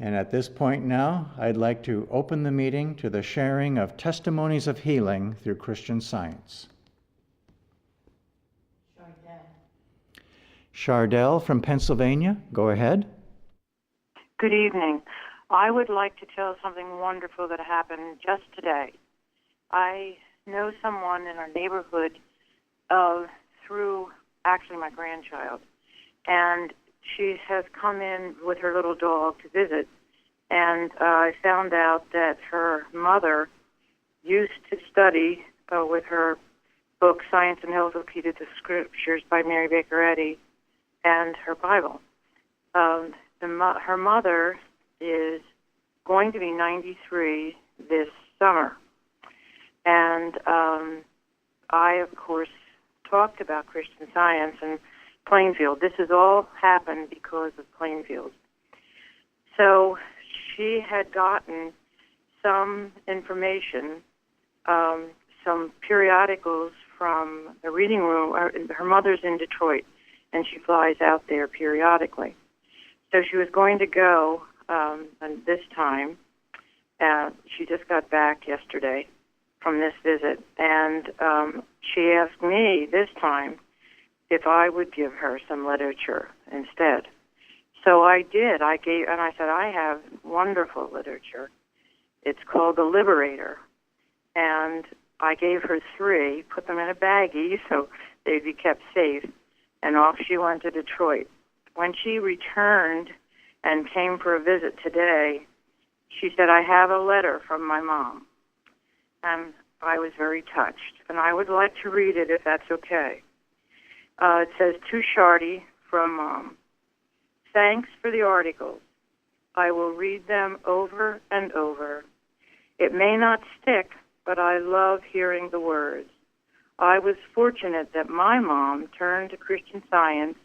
And at this point now, I'd like to open the meeting to the sharing of testimonies of healing through Christian Science. Chardell from Pennsylvania, go ahead. Good evening. I would like to tell something wonderful that happened just today. I know someone in our neighborhood through actually my grandchild, and she has come in with her little dog to visit, and I found out that her mother used to study with her book, Science and Health Repeated the Scriptures by Mary Baker Eddy, and her Bible. Her mother is going to be 93 this summer, and I, of course, talked about Christian Science and Plainfield. This has all happened because of Plainfield. So she had gotten some information, some periodicals from the reading room. Her mother's in Detroit, and she flies out there periodically. So she was going to go, and this time, she just got back yesterday from this visit, and she asked me this time if I would give her some literature instead. So I did. I said, I have wonderful literature. It's called The Liberator, and I gave her 3, put them in a baggie so they'd be kept safe, and off she went to Detroit. When she returned and came for a visit today, she said, I have a letter from my mom. And I was very touched. And I would like to read it if that's okay. It says, to Shardy from Mom. Thanks for the articles. I will read them over and over. It may not stick, but I love hearing the words. I was fortunate that my mom turned to Christian Science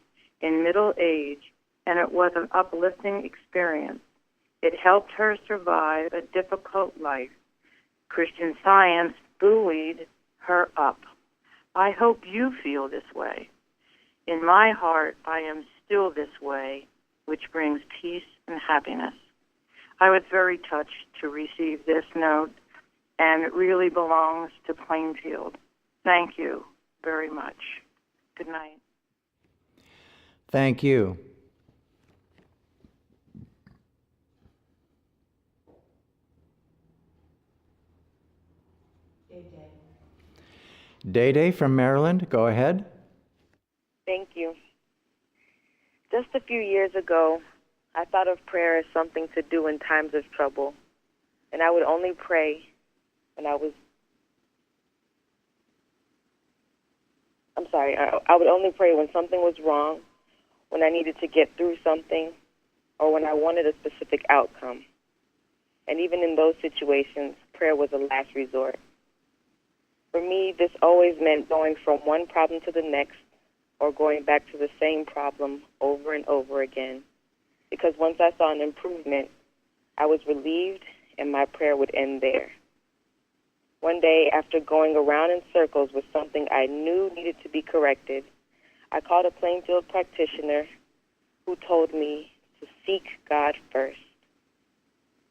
in middle age, and it was an uplifting experience. It helped her survive a difficult life. Christian Science buoyed her up. I hope you feel this way. In my heart, I am still this way, which brings peace and happiness. I was very touched to receive this note, and it really belongs to Plainfield. Thank you very much. Good night. Thank you. Day from Maryland, go ahead. Thank you. Just a few years ago, I thought of prayer as something to do in times of trouble, and I would only pray when I would only pray when something was wrong, when I needed to get through something, or when I wanted a specific outcome. And even in those situations, prayer was a last resort. For me, this always meant going from one problem to the next, or going back to the same problem over and over again. Because once I saw an improvement, I was relieved and my prayer would end there. One day, after going around in circles with something I knew needed to be corrected, I called a Plainfield practitioner who told me to seek God first.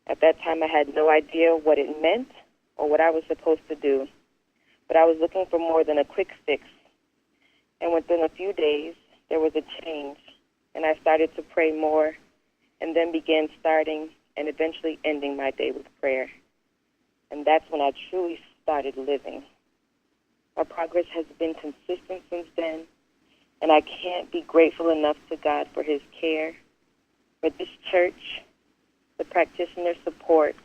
At that time, I had no idea what it meant or what I was supposed to do, but I was looking for more than a quick fix. And within a few days, there was a change, and I started to pray more, and then began starting and eventually ending my day with prayer. And that's when I truly started living. My progress has been consistent since then, and I can't be grateful enough to God for his care, for this church, the practitioner support,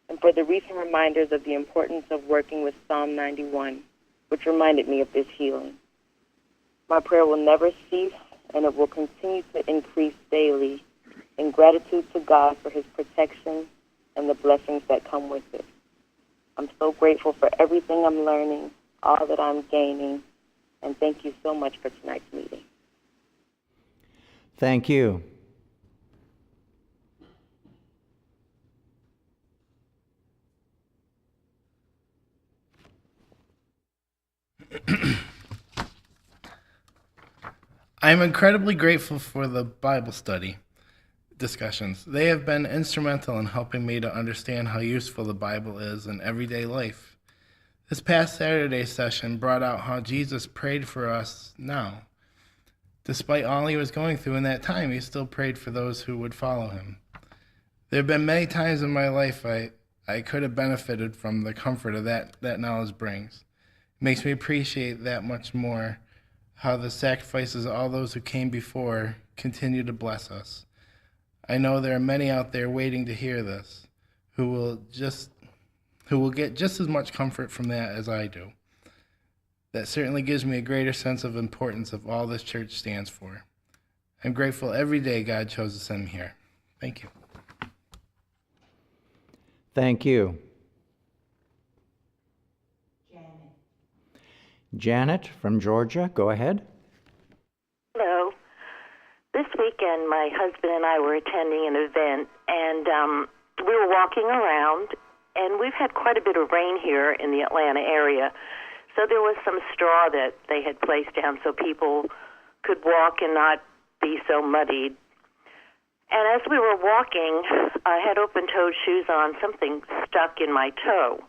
and for the recent reminders of the importance of working with Psalm 91, which reminded me of this healing. My prayer will never cease, and it will continue to increase daily in gratitude to God for his protection and the blessings that come with it. I'm so grateful for everything I'm learning, all that I'm gaining, and thank you so much for tonight's meeting. Thank you. I'm incredibly grateful for the Bible study. discussions. They have been instrumental in helping me to understand how useful the Bible is in everyday life. This past Saturday's session brought out how Jesus prayed for us now. Despite all he was going through in that time, he still prayed for those who would follow him. There have been many times in my life I could have benefited from the comfort of that knowledge brings. It makes me appreciate that much more how the sacrifices of all those who came before continue to bless us. I know there are many out there waiting to hear this who will get just as much comfort from that as I do. That certainly gives me a greater sense of importance of all this church stands for. I'm grateful every day God chose to send me here. Thank you. Thank you. Janet from Georgia, go ahead. Hello. This weekend, my husband and I were attending an event, and we were walking around, and we've had quite a bit of rain here in the Atlanta area, so there was some straw that they had placed down so people could walk and not be so muddied. And as we were walking, I had open-toed shoes on. Something stuck in my toe.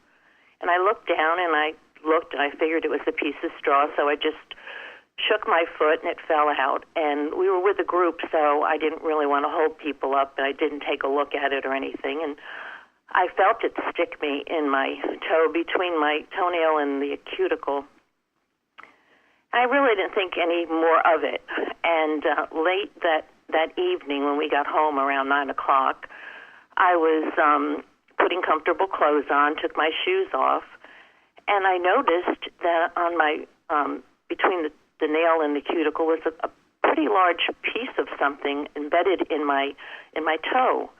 And I looked down, and I looked, and I figured it was a piece of straw, so I just shook my foot, and it fell out. And we were with a group, so I didn't really want to hold people up, and I didn't take a look at it or anything. And I felt it stick me in my toe, between my toenail and the cuticle. I really didn't think any more of it. And late that evening, when we got home around 9 o'clock, I was putting comfortable clothes on, took my shoes off, and I noticed that on my between the nail and the cuticle was a pretty large piece of something embedded in my toe.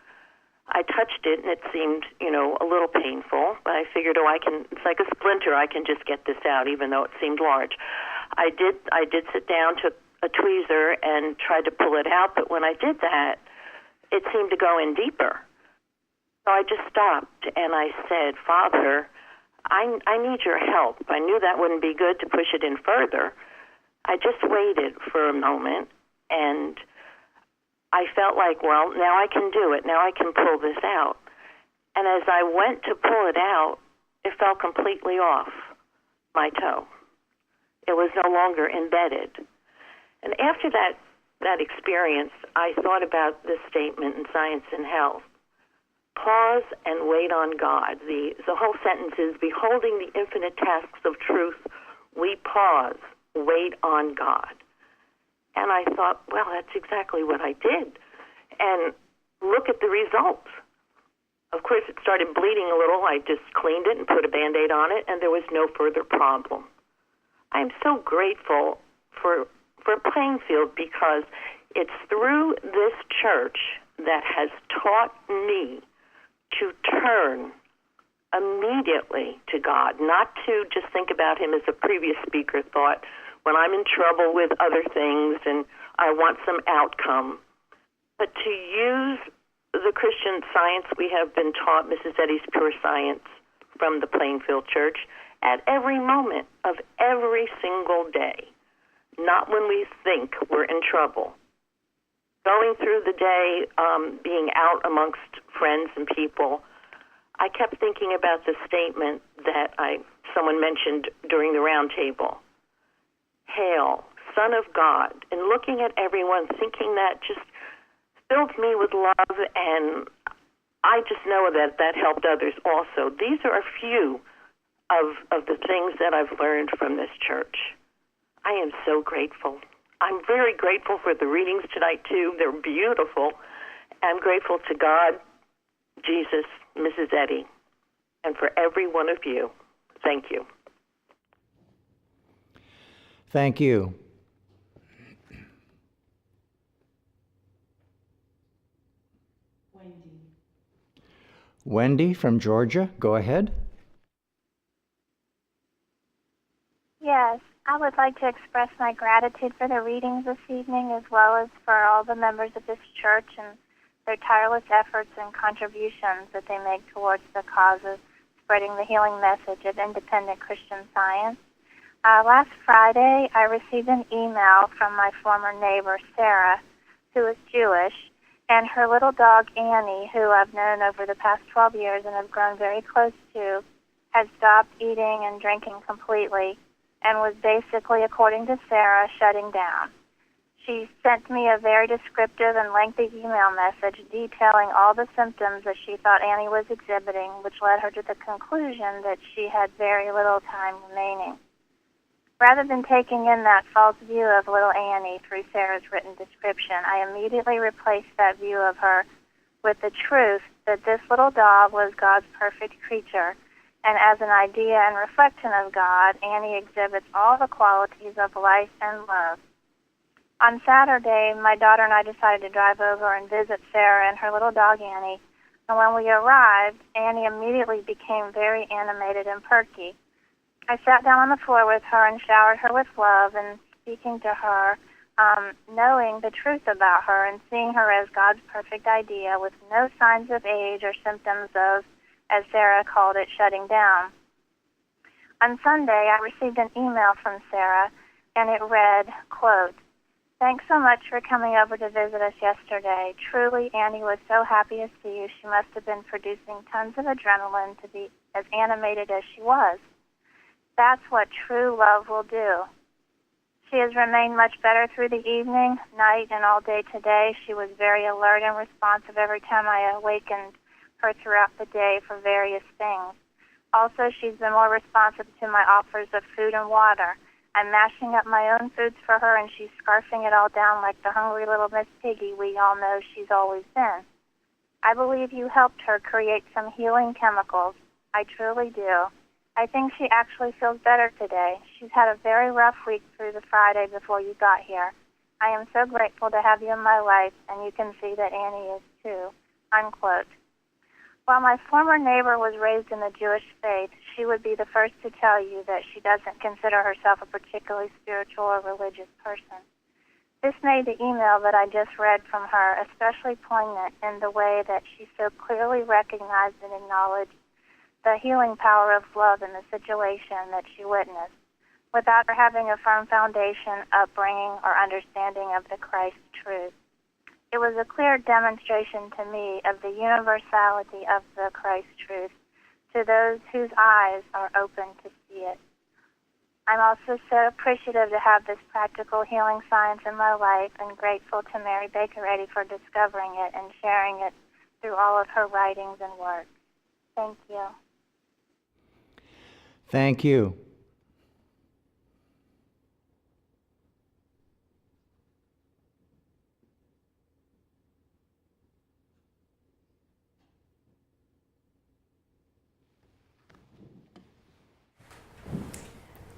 I touched it, and it seemed, a little painful, but I figured, it's like a splinter, I can just get this out, even though it seemed large. I did sit down, took a tweezer, and tried to pull it out, but when I did that, it seemed to go in deeper. So I just stopped, and I said, Father, I need your help. I knew that wouldn't be good to push it in further. I just waited for a moment, and I felt like, well, now I can do it. Now I can pull this out. And as I went to pull it out, it fell completely off my toe. It was no longer embedded. And after that experience, I thought about this statement in Science and Health. Pause and wait on God. The whole sentence is, beholding the infinite tasks of truth, we pause, wait on God. And I thought, well, that's exactly what I did. And look at the results. Of course, it started bleeding a little. I just cleaned it and put a Band-Aid on it, and there was no further problem. I'm so grateful for Plainfield, because it's through this church that has taught me to turn immediately to God, not to just think about him as a previous speaker thought, when I'm in trouble with other things and I want some outcome, but to use the Christian Science we have been taught, Mrs. Eddy's Pure Science from the Plainfield Church, at every moment of every single day, not when we think we're in trouble. Going through the day, being out amongst friends and people, I kept thinking about the statement that someone mentioned during the round table. Hail, Son of God, and looking at everyone, thinking that just filled me with love, and I just know that helped others also. These are a few of the things that I've learned from this church. I am so grateful. I'm very grateful for the readings tonight, too. They're beautiful. I'm grateful to God, Jesus, Mrs. Eddy, and for every one of you. Thank you. Thank you. Wendy from Georgia, go ahead. Yes, I would like to express my gratitude for the readings this evening, as well as for all the members of this church and their tireless efforts and contributions that they make towards the cause of spreading the healing message of independent Christian Science. Last Friday, I received an email from my former neighbor, Sarah, who is Jewish, And her little dog, Annie, who I've known over the past 12 years and have grown very close to, had stopped eating and drinking completely and was basically, according to Sarah, shutting down. She sent me a very descriptive and lengthy email message detailing all the symptoms that she thought Annie was exhibiting, which led her to the conclusion that she had very little time remaining. Rather than taking in that false view of little Annie through Sarah's written description, I immediately replaced that view of her with the truth that this little dog was God's perfect creature, and as an idea and reflection of God, Annie exhibits all the qualities of life and love. On Saturday, my daughter and I decided to drive over and visit Sarah and her little dog Annie, and when we arrived, Annie immediately became very animated and perky. I sat down on the floor with her and showered her with love and speaking to her, knowing the truth about her and seeing her as God's perfect idea with no signs of age or symptoms of, as Sarah called it, shutting down. On Sunday, I received an email from Sarah, and it read, quote, "Thanks so much for coming over to visit us yesterday. Truly, Annie was so happy to see you. She must have been producing tons of adrenaline to be as animated as she was. That's what true love will do." She has remained much better through the evening, night, and all day today. She was very alert and responsive every time I awakened her throughout the day for various things. Also, she's been more responsive to my offers of food and water. I'm mashing up my own foods for her, and she's scarfing it all down like the hungry little Miss Piggy we all know she's always been. I believe you helped her create some healing chemicals. I truly do. I think she actually feels better today. She's had a very rough week through the Friday before you got here. I am so grateful to have you in my life, and you can see that Annie is too. Unquote. While my former neighbor was raised in the Jewish faith, she would be the first to tell you that she doesn't consider herself a particularly spiritual or religious person. This made the email that I just read from her especially poignant in the way that she so clearly recognized and acknowledged the healing power of love in the situation that she witnessed, without her having a firm foundation, upbringing, or understanding of the Christ truth. It was a clear demonstration to me of the universality of the Christ truth to those whose eyes are open to see it. I'm also so appreciative to have this practical healing science in my life and grateful to Mary Baker Eddy for discovering it and sharing it through all of her writings and work. Thank you. Thank you.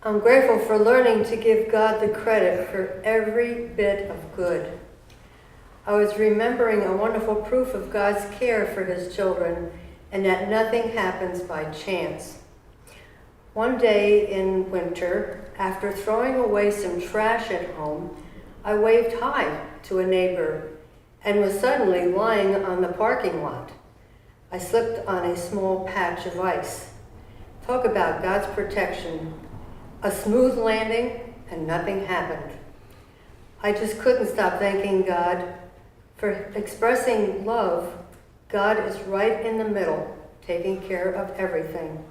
I'm grateful for learning to give God the credit for every bit of good. I was remembering a wonderful proof of God's care for his children and that nothing happens by chance. One day in winter, after throwing away some trash at home, I waved hi to a neighbor and was suddenly lying on the parking lot. I slipped on a small patch of ice. Talk about God's protection. A smooth landing and nothing happened. I just couldn't stop thanking God for expressing love. God is right in the middle, taking care of everything.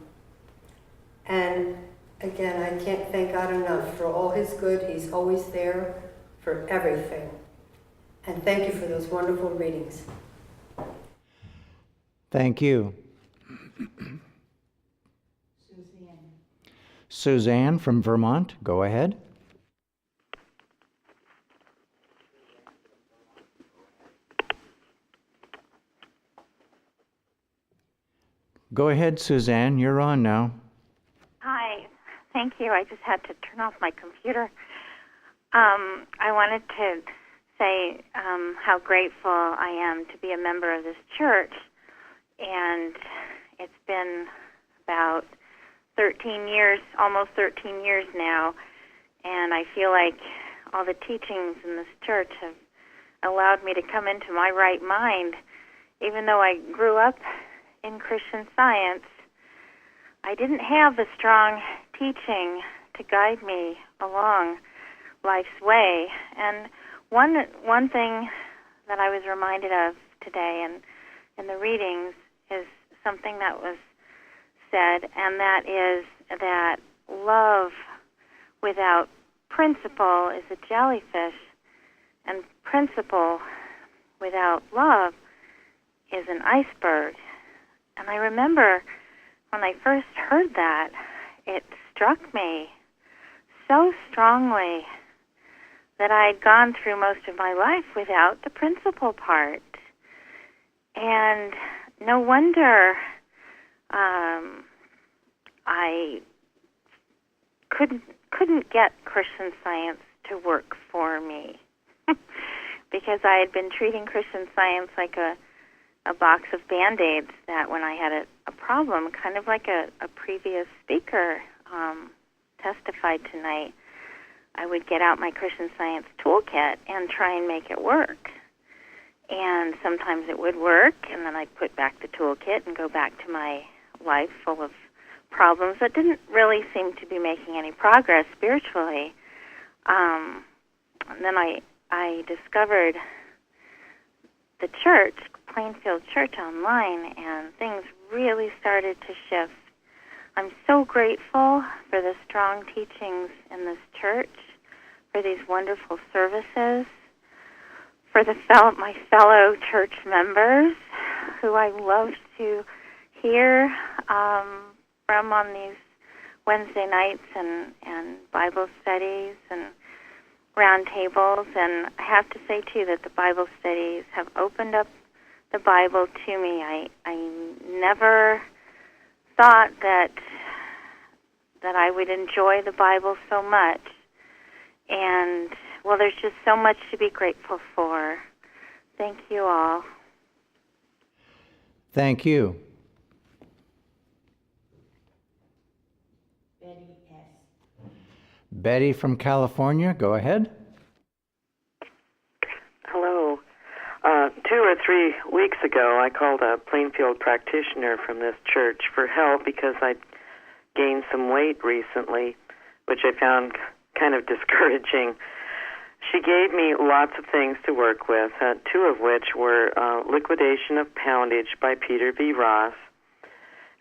And again, I can't thank God enough for all his good. He's always there for everything. And thank you for those wonderful readings. Thank you. Suzanne from Vermont, go ahead. Go ahead, Suzanne, you're on now. Hi, thank you. I just had to turn off my computer. I wanted to say how grateful I am to be a member of this church, and it's been about 13 years, almost 13 years now, and I feel like all the teachings in this church have allowed me to come into my right mind. Even though I grew up in Christian Science, I didn't have a strong teaching to guide me along life's way. And one thing that I was reminded of today and in the readings is something that was said, and that is that love without principle is a jellyfish, and principle without love is an iceberg. And I remember when I first heard that, it struck me so strongly that I had gone through most of my life without the principle part. And no wonder I couldn't get Christian Science to work for me because I had been treating Christian Science like a box of Band-Aids that when I had a problem, kind of like a previous speaker testified tonight, I would get out my Christian Science toolkit and try and make it work. And sometimes it would work, and then I'd put back the toolkit and go back to my life full of problems that didn't really seem to be making any progress spiritually. And then I discovered the church, Plainfield Church online, and things really started to shift. I'm so grateful for the strong teachings in this church, for these wonderful services, for my fellow church members who I love to hear from on these Wednesday nights and Bible studies and round tables. And I have to say, too, that the Bible studies have opened up the Bible to me. I never thought that I would enjoy the Bible so much. And, well, there's just so much to be grateful for. Thank you all. Thank you. Betty S. Betty from California, go ahead. Hello. 2 or 3 weeks ago, I called a Plainfield practitioner from this church for help because I'd gained some weight recently, which I found kind of discouraging. She gave me lots of things to work with, 2 of which were Liquidation of Poundage by Peter V. Ross,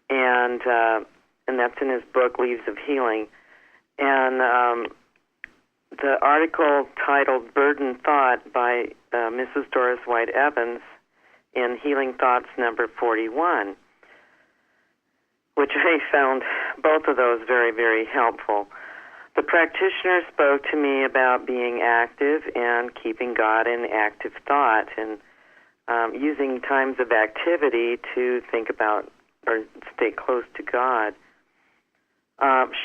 and that's in his book, Leaves of Healing. And the article titled Burden Thought by Mrs. Doris White Evans in Healing Thoughts number 41, which I found both of those very, very helpful. The practitioner spoke to me about being active and keeping God in active thought and using times of activity to think about or stay close to God.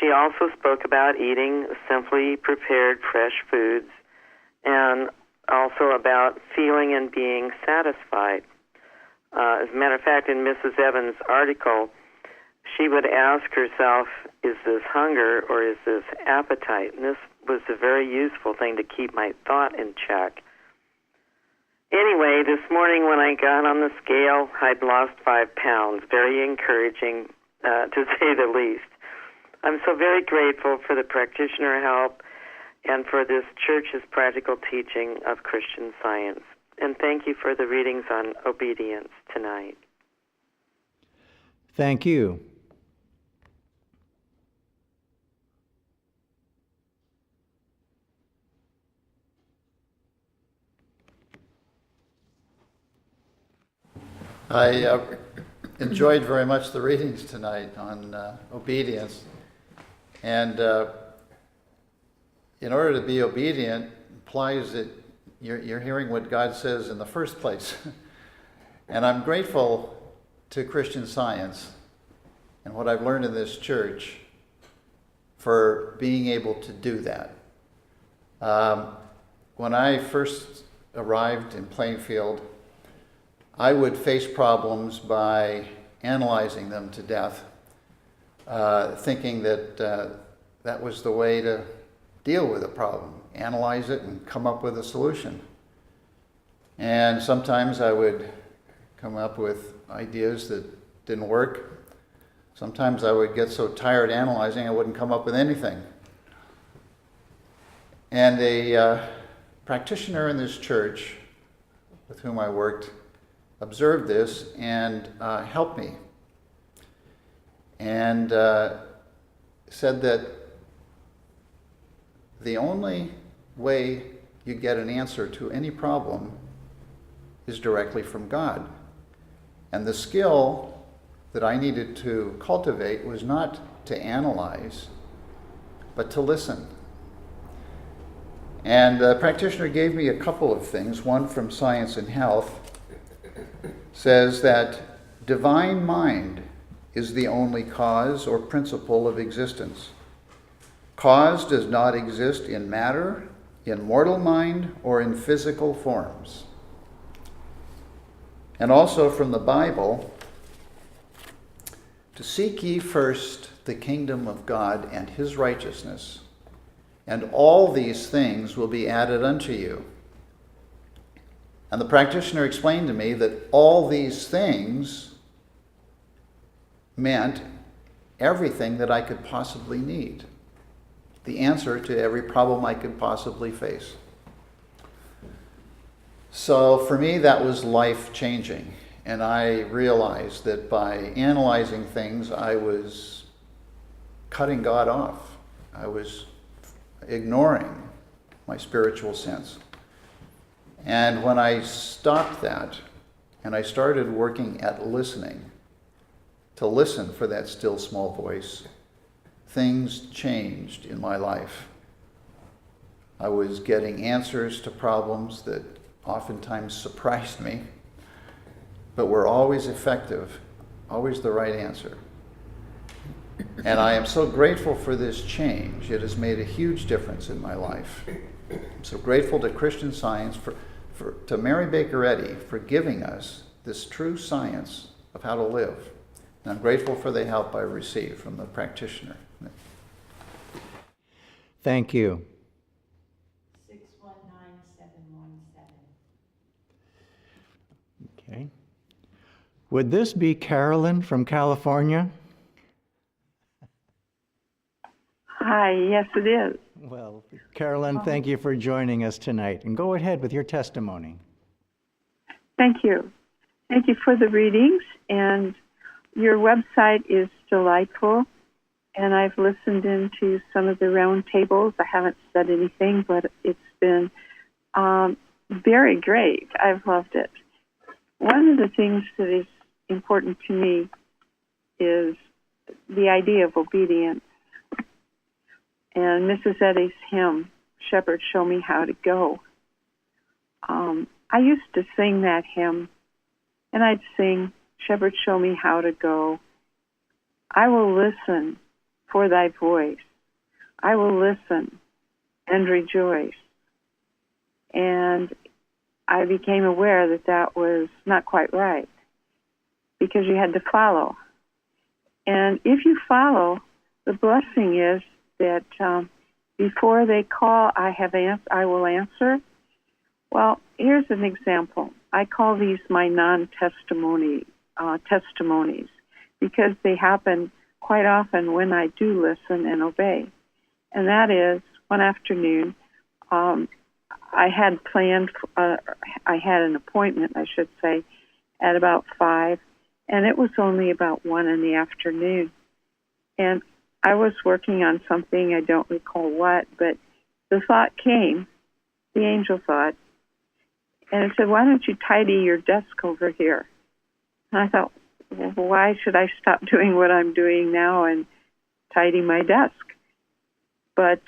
She also spoke about eating simply prepared fresh foods and also about feeling and being satisfied. As a matter of fact, in Mrs. Evans' article, she would ask herself, is this hunger or is this appetite? And this was a very useful thing to keep my thought in check. Anyway, this morning when I got on the scale, I'd lost 5 pounds. Very encouraging, to say the least. I'm so very grateful for the practitioner help and for this church's practical teaching of Christian Science. And thank you for the readings on obedience tonight. Thank you. I enjoyed very much the readings tonight on obedience. And in order to be obedient implies that you're hearing what God says in the first place. And I'm grateful to Christian Science and what I've learned in this church for being able to do that. When I first arrived in Plainfield, I would face problems by analyzing them to death, thinking that that was the way to deal with a problem, analyze it and come up with a solution. And sometimes I would come up with ideas that didn't work. Sometimes I would get so tired analyzing I wouldn't come up with anything. And a practitioner in this church with whom I worked observed this and helped me, and said that the only way you get an answer to any problem is directly from God. And the skill that I needed to cultivate was not to analyze, but to listen. And the practitioner gave me a couple of things. One from Science and Health says that divine mind is the only cause or principle of existence. Cause does not exist in matter, in mortal mind, or in physical forms. And also from the Bible, to seek ye first the kingdom of God and his righteousness, and all these things will be added unto you. And the practitioner explained to me that all these things meant everything that I could possibly need, the answer to every problem I could possibly face. So for me, that was life-changing. And I realized that by analyzing things, I was cutting God off. I was ignoring my spiritual sense. And when I stopped that, and I started working at listening, to listen for that still small voice, things changed in my life. I was getting answers to problems that oftentimes surprised me, but were always effective, always the right answer. And I am so grateful for this change. It has made a huge difference in my life. I'm so grateful to Christian Science, to Mary Baker Eddy for giving us this true science of how to live. And I'm grateful for the help I received from the practitioner. Thank you. 619717. Okay. Would this be Carolyn from California? Hi, yes it is. Well, Carolyn, thank you for joining us tonight. And go ahead with your testimony. Thank you. Thank you for the readings, and your website is delightful, and I've listened into some of the round tables. I haven't said anything, but it's been very great. I've loved it. One of the things that is important to me is the idea of obedience. And Mrs. Eddy's hymn, Shepherd, Show Me How to Go. I used to sing that hymn, and I'd sing, Shepherd, show me how to go. I will listen for thy voice. I will listen and rejoice. And I became aware that that was not quite right, because you had to follow. And if you follow, the blessing is that before they call, I will answer. Well, here's an example. I call these my non-testimonies, because they happen quite often when I do listen and obey. And that is, one afternoon, I had an appointment, I should say, at about 5, and it was only about 1 in the afternoon. And I was working on something, I don't recall what, but the thought came, the angel thought, and it said, why don't you tidy your desk over here? And I thought, well, why should I stop doing what I'm doing now and tidy my desk? But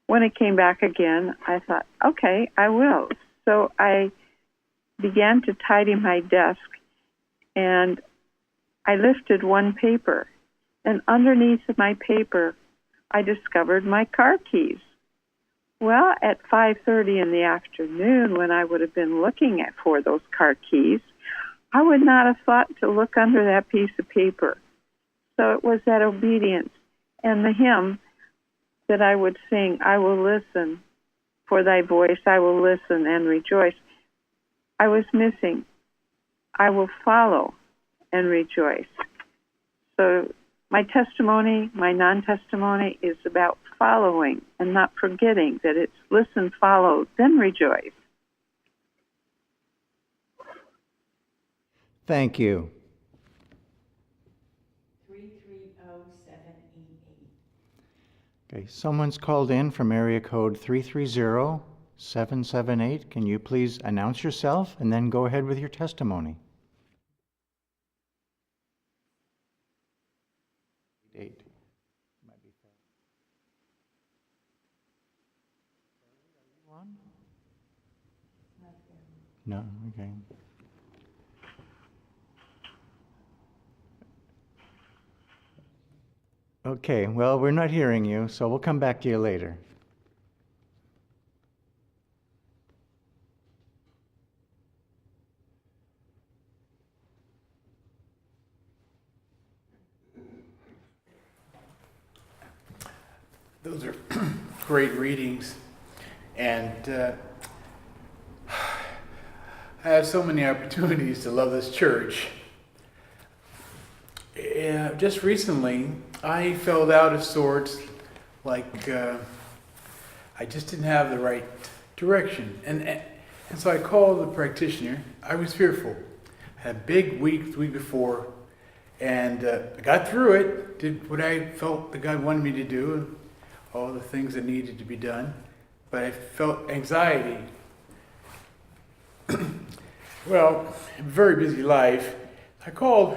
when it came back again, I thought, okay, I will. So I began to tidy my desk, and I lifted one paper. And underneath my paper, I discovered my car keys. Well, at 5:30 in the afternoon, when I would have been looking for those car keys, I would not have thought to look under that piece of paper. So it was that obedience. And the hymn that I would sing, I will listen for thy voice, I will listen and rejoice. I was missing, I will follow and rejoice. So my testimony, my non-testimony, is about following and not forgetting that it's listen, follow, then rejoice. Thank you. 330788. Okay, someone's called in from area code 330778. Can you please announce yourself and then go ahead with your testimony? 8. No, okay. Okay, well, we're not hearing you, so we'll come back to you later. Those are great readings, and I have so many opportunities to love this church. Just recently, I felt out of sorts, like I just didn't have the right direction. And so I called the practitioner. I was fearful. I had a big week the week before, and I got through it, did what I felt that God wanted me to do, and all the things that needed to be done. But I felt anxiety. Well, a very busy life. I called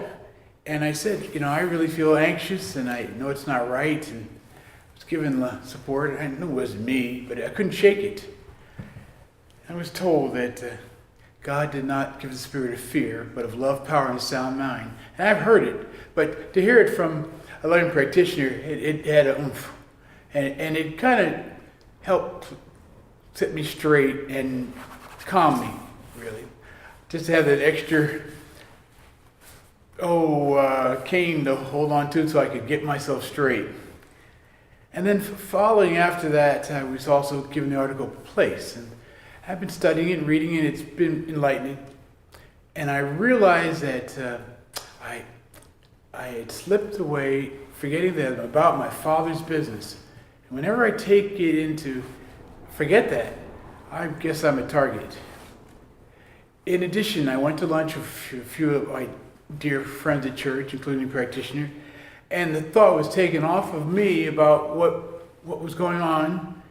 and I said, I really feel anxious and I know it's not right, and I was given the support. I knew it wasn't me, but I couldn't shake it. I was told that God did not give the spirit of fear, but of love, power, and a sound mind. And I've heard it, but to hear it from a loving practitioner, it had a oomph. And it kind of helped set me straight and calm me, really. Just to have that extra, cane to hold on to so I could get myself straight. And then following after that, I was also given the article Place. And I've been studying it and reading it. It's been enlightening. And I realized that I had slipped away, forgetting that I'm about my Father's business. And whenever I take it into, forget that, I guess I'm a target. In addition, I went to lunch with a few of my dear friends at church, including practitioner, and the thought was taken off of me about what was going on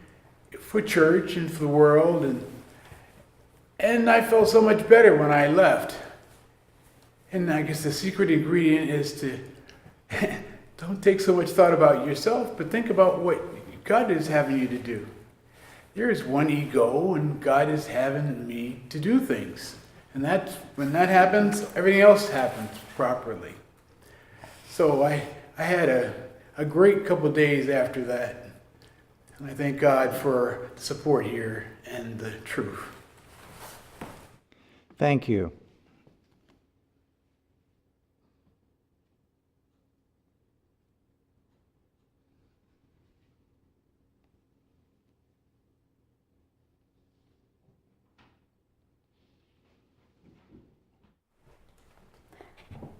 for church and for the world, and I felt so much better when I left. And I guess the secret ingredient is to don't take so much thought about yourself, but think about what God is having you to do. There is one ego, and God is having me to do things. And when that happens, everything else happens properly. So I had a great couple of days after that. And I thank God for the support here and the truth. Thank you.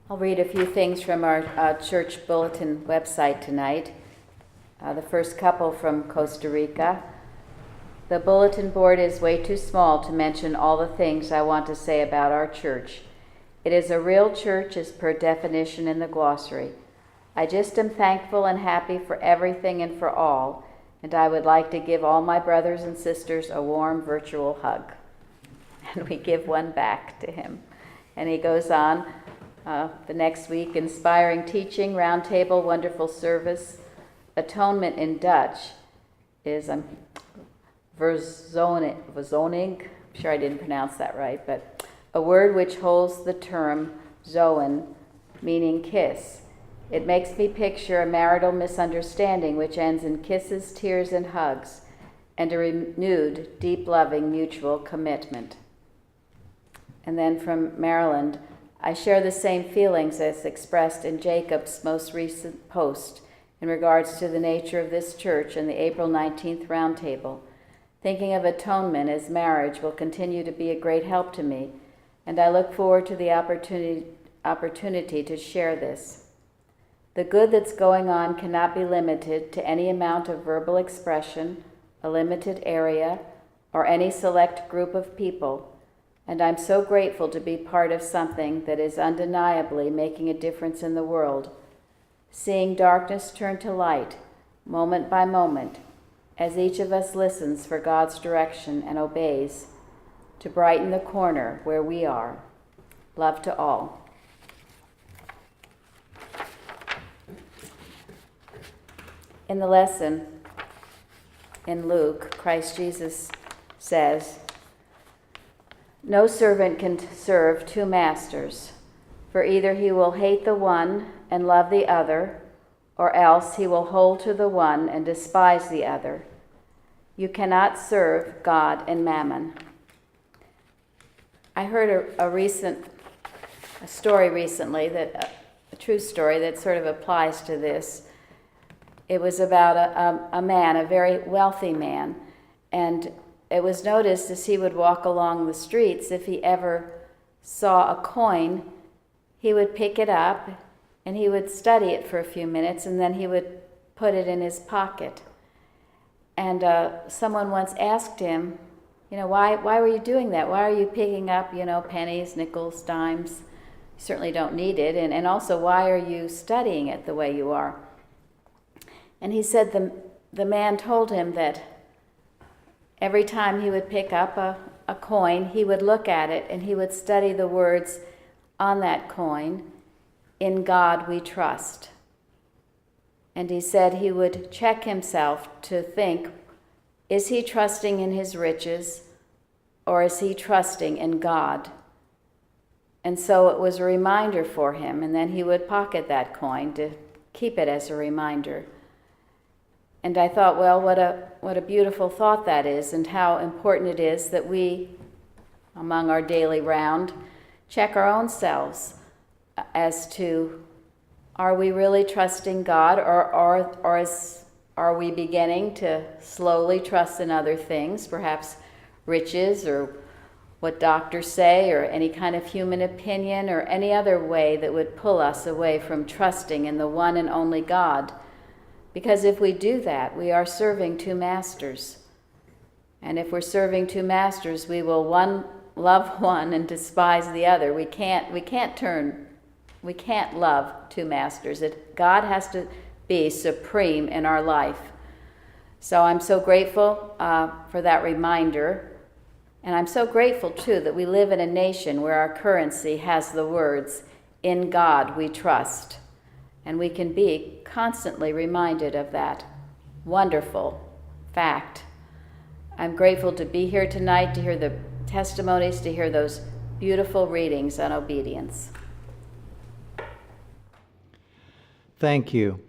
I'll read a few things from our church bulletin website tonight. The first couple from Costa Rica. The bulletin board is way too small to mention all the things I want to say about our church. It is a real church as per definition in the glossary. I just am thankful and happy for everything and for all, and I would like to give all my brothers and sisters a warm virtual hug. And we give one back to him. And he goes on, the next week, inspiring teaching, roundtable, wonderful service. Atonement in Dutch is verzoning. I'm sure I didn't pronounce that right, but a word which holds the term zoen, meaning kiss. It makes me picture a marital misunderstanding which ends in kisses, tears, and hugs, and a renewed, deep, loving, mutual commitment. And then from Maryland, I share the same feelings as expressed in Jacob's most recent post in regards to the nature of this church and the April 19th roundtable. Thinking of atonement as marriage will continue to be a great help to me, and I look forward to the opportunity to share this. The good that's going on cannot be limited to any amount of verbal expression, a limited area, or any select group of people, And I'm so grateful to be part of something that is undeniably making a difference in the world, seeing darkness turn to light, moment by moment, as each of us listens for God's direction and obeys, to brighten the corner where we are. Love to all. In the lesson in Luke, Christ Jesus says, "No servant can serve two masters, for either he will hate the one and love the other, or else he will hold to the one and despise the other. You cannot serve God and mammon." I heard a story recently, a true story that sort of applies to this. It was about a man, a very wealthy man, and it was noticed as he would walk along the streets, if he ever saw a coin, he would pick it up and he would study it for a few minutes, and then he would put it in his pocket. And someone once asked him, why were you doing that? Why are you picking up, pennies, nickels, dimes? You certainly don't need it. And also, why are you studying it the way you are? And he said the man told him that every time he would pick up a coin, he would look at it and he would study the words on that coin, "In God we trust." And he said he would check himself to think, is he trusting in his riches or is he trusting in God? And so it was a reminder for him, and then he would pocket that coin to keep it as a reminder. And I thought, well, what a beautiful thought that is, and how important it is that we, among our daily round, check our own selves as to, are we really trusting God, or are we beginning to slowly trust in other things, perhaps riches or what doctors say, or any kind of human opinion, or any other way that would pull us away from trusting in the one and only God? Because if we do that, we are serving two masters. And if we're serving two masters, we will love one and despise the other. We can't love two masters. God has to be supreme in our life. So I'm so grateful for that reminder. And I'm so grateful, too, that we live in a nation where our currency has the words, "In God we trust." And we can be constantly reminded of that wonderful fact. I'm grateful to be here tonight, to hear the testimonies, to hear those beautiful readings on obedience. Thank you.